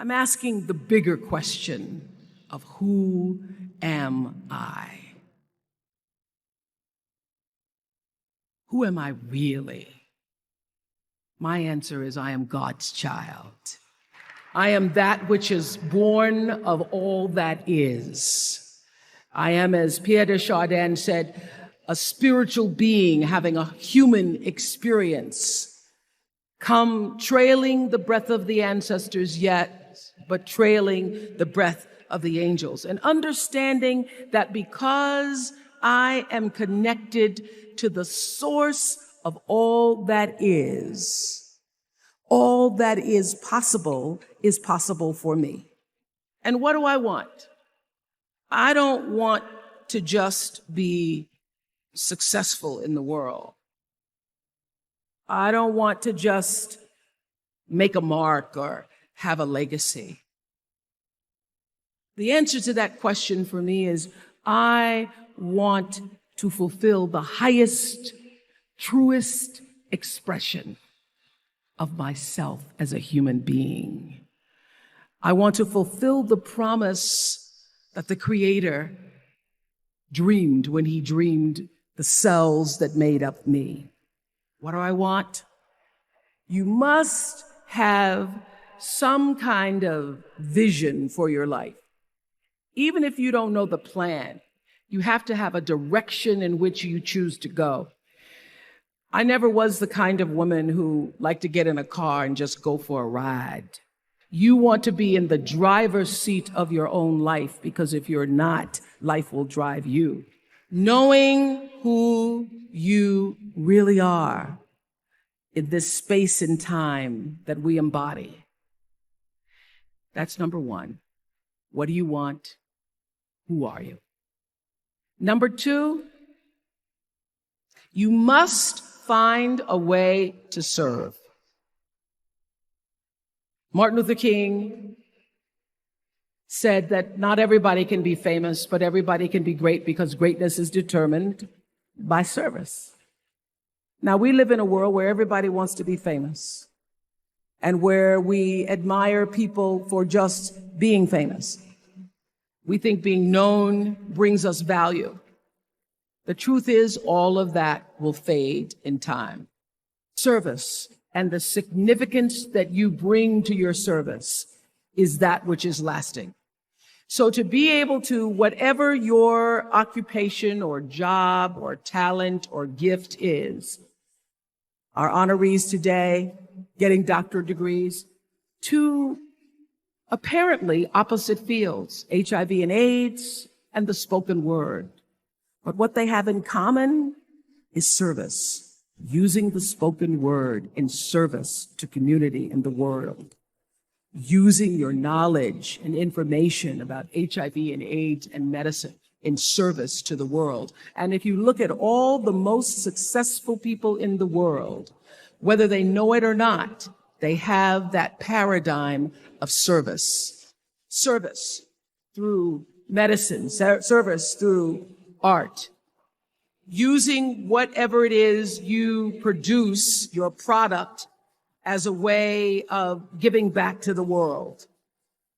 I'm asking the bigger question of who am I? Who am I really? My answer is I am God's child. I am that which is born of all that is. I am, as Pierre de Chardin said, a spiritual being having a human experience, come trailing the breath of the ancestors yet, but trailing the breath of the angels. And understanding that because I am connected to the source of all that is possible for me. And what do I want? I don't want to just be successful in the world. I don't want to just make a mark or have a legacy. The answer to that question for me is I want to fulfill the highest, truest expression of myself as a human being. I want to fulfill the promise that the Creator dreamed when he dreamed the cells that made up me. What do I want? You must have some kind of vision for your life. Even if you don't know the plan, you have to have a direction in which you choose to go. I never was the kind of woman who liked to get in a car and just go for a ride. You want to be in the driver's seat of your own life, because if you're not, life will drive you. Knowing who you really are in this space and time that we embody. That's number one. What do you want? Who are you? Number two, you must find a way to serve. Martin Luther King said that not everybody can be famous, but everybody can be great, because greatness is determined by service. Now, we live in a world where everybody wants to be famous and where we admire people for just being famous. We think being known brings us value. The truth is, all of that will fade in time. Service and the significance that you bring to your service is that which is lasting. So to be able to, whatever your occupation or job or talent or gift is, our honorees today getting doctorate degrees, to apparently opposite fields, HIV and AIDS and the spoken word. But what they have in common is service, using the spoken word in service to community and the world, using your knowledge and information about HIV and AIDS and medicine in service to the world. And if you look at all the most successful people in the world, whether they know it or not, they have that paradigm of service. Service through medicine, service through art. Using whatever it is you produce, your product, as a way of giving back to the world.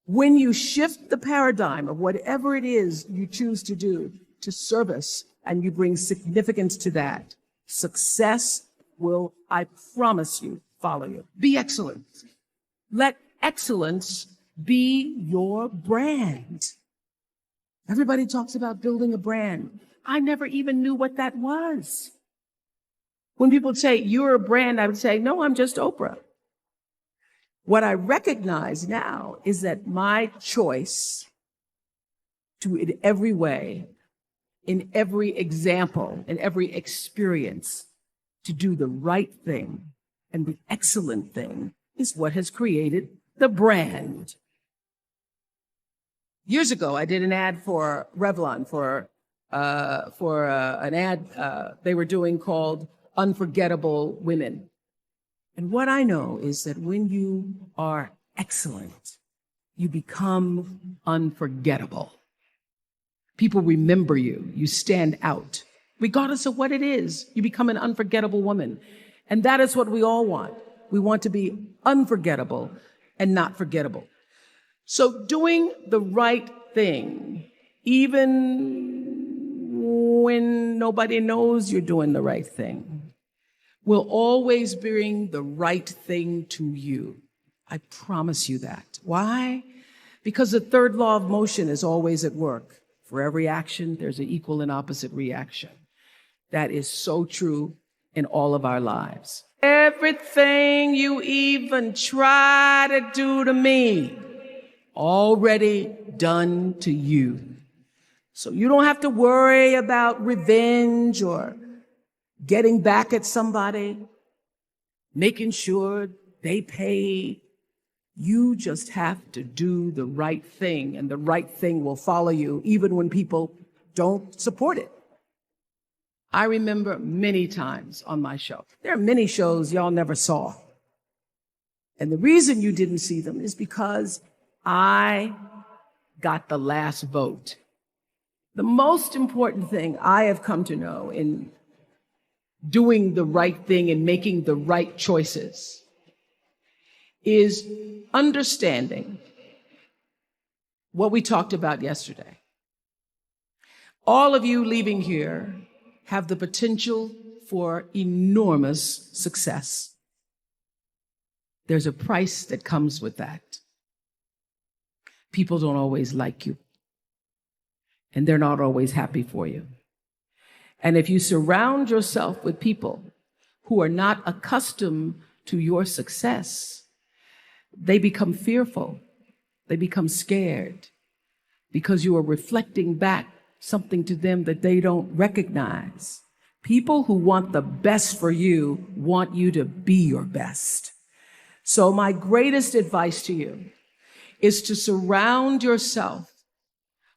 When you shift the paradigm of whatever it is you choose to do to service, and you bring significance to that, success will, I promise you, follow you. Be excellent. Let excellence be your brand. Everybody talks about building a brand. I never even knew what that was. When people say, you're a brand, I would say, no, I'm just Oprah. What I recognize now is that my choice to, in every way, in every example, in every experience, to do the right thing and the excellent thing is what has created the brand. Years ago, I did an ad for Revlon for an ad they were doing called Unforgettable Women. And what I know is that when you are excellent, you become unforgettable. People remember you. You stand out. Regardless of what it is, you become an unforgettable woman. And that is what we all want. We want to be unforgettable and not forgettable. So doing the right thing, even when nobody knows you're doing the right thing, will always bring the right thing to you. I promise you that. Why? Because the third law of motion is always at work. For every action, there's an equal and opposite reaction. That is so true in all of our lives. Everything you even try to do to me, already done to you. So you don't have to worry about revenge or getting back at somebody, making sure they pay. You just have to do the right thing, and the right thing will follow you even when people don't support it. I remember many times on my show. There are many shows y'all never saw. And the reason you didn't see them is because I got the last vote. The most important thing I have come to know in doing the right thing and making the right choices is understanding what we talked about yesterday. All of you leaving here have the potential for enormous success. There's a price that comes with that. People don't always like you, and they're not always happy for you. And if you surround yourself with people who are not accustomed to your success, they become fearful. They become scared because you are reflecting back something to them that they don't recognize. People who want the best for you want you to be your best. So my greatest advice to you is to surround yourself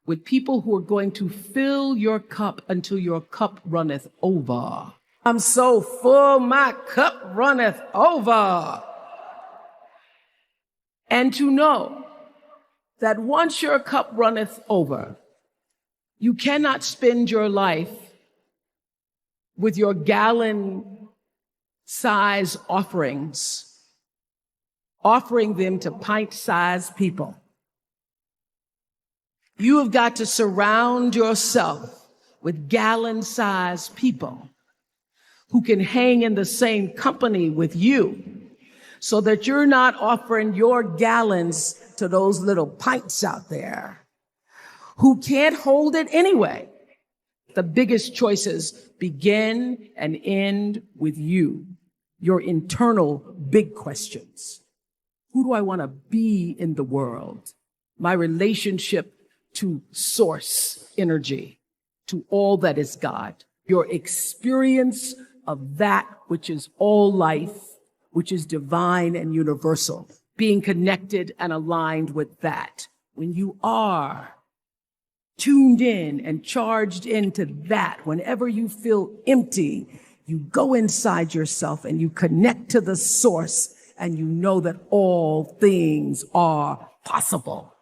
with people who are going to fill your cup until your cup runneth over. I'm so full, my cup runneth over. And to know that once your cup runneth over, you cannot spend your life with your gallon-size offerings, offering them to pint-sized people. You have got to surround yourself with gallon-sized people who can hang in the same company with you so that you're not offering your gallons to those little pints out there who can't hold it anyway. The biggest choices begin and end with you, your internal big questions. Who do I want to be in the world? My relationship to source energy, to all that is God, your experience of that which is all life, which is divine and universal, being connected and aligned with that. When you are tuned in and charged into that, whenever you feel empty, you go inside yourself and you connect to the source and you know that all things are possible.